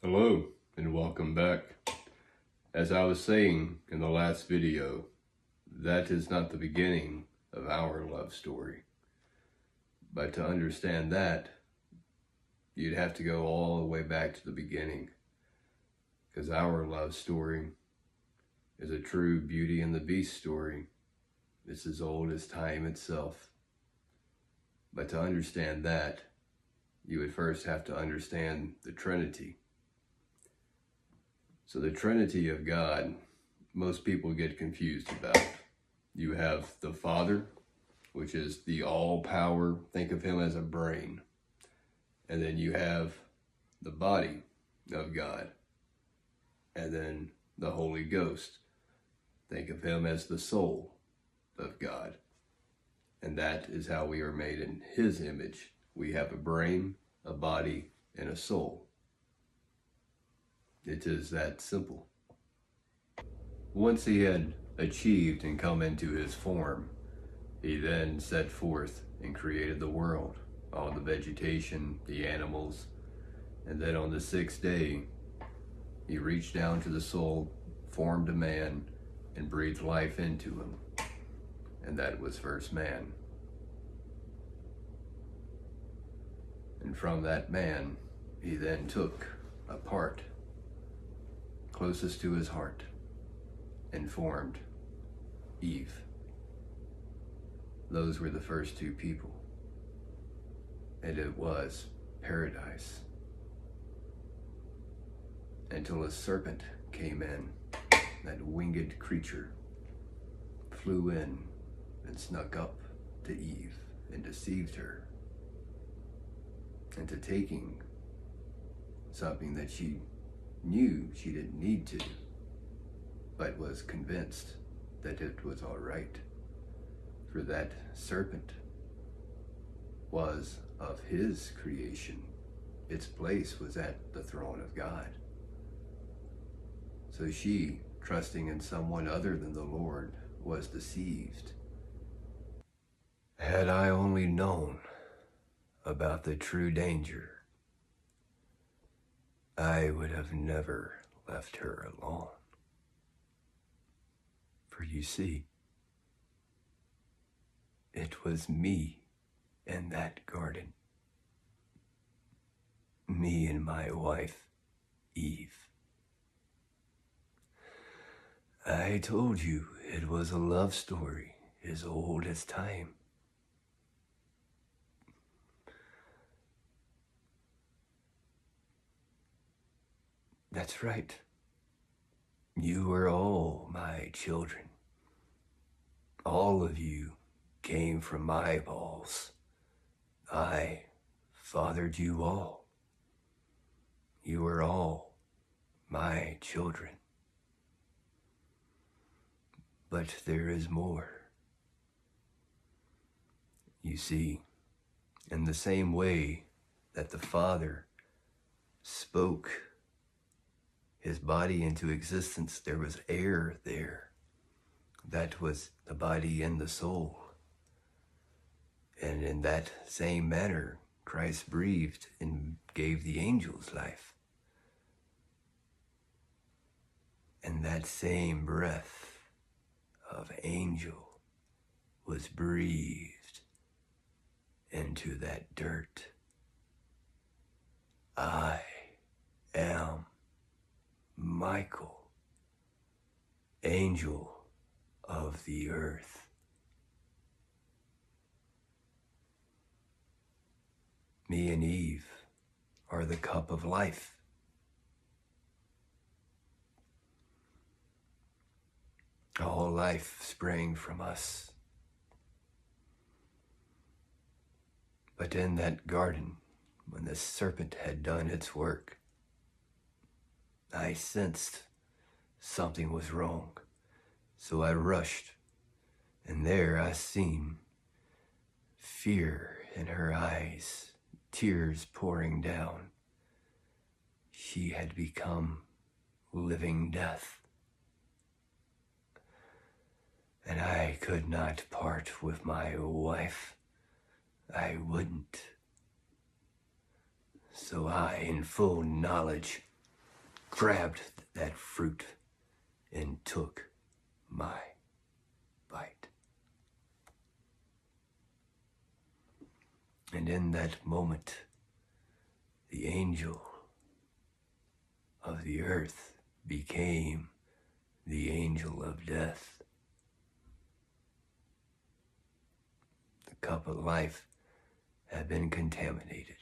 Hello and welcome back. As I was saying in the last video, that is not the beginning of our love story. But to understand that, you'd have to go all the way back to the beginning, because our love story is a true Beauty and the Beast story. It's as old as time itself. But to understand that, you would first have to understand the Trinity. So the Trinity of God, most people get confused about. You have the Father, which is the all-power, think of him as a brain. And then you have the body of God. And then the Holy Ghost, think of him as the soul of God. And that is how we are made in his image. We have a brain, a body, and a soul. It is that simple. Once he had achieved and come into his form, he then set forth and created the world, all the vegetation, the animals, and then on the sixth day, he reached down to the soul, formed a man, and breathed life into him. And that was first man. And from that man, he then took a part closest to his heart and formed Eve. Those were the first two people. And it was paradise. Until a serpent came in, that winged creature flew in and snuck up to Eve and deceived her into taking something that she knew she didn't need to, but was convinced that it was all right. For that serpent was of his creation. Its place was at the throne of God. So she, trusting in someone other than the Lord, was deceived. Had I only known about the true danger, I would have never left her alone. For you see, it was me in that garden. Me and my wife, Eve. I told you it was a love story as old as time. That's right. You were all my children. All of you came from my balls. I fathered you all. You were all my children. But there is more. You see, in the same way that the Father spoke his body into existence, there was air there. That was the body and the soul. And in that same manner, Christ breathed and gave the angels life. And that same breath of angel was breathed into that dirt. I am Michael, angel of the earth. Me and Eve are the cup of life. All life sprang from us. But in that garden, when the serpent had done its work, I sensed something was wrong. So I rushed, and there I seen fear in her eyes, tears pouring down. She had become living death. And I could not part with my wife. I wouldn't. So I, in full knowledge grabbed that fruit and took my bite. And in that moment, the angel of the earth became the angel of death. The cup of life had been contaminated.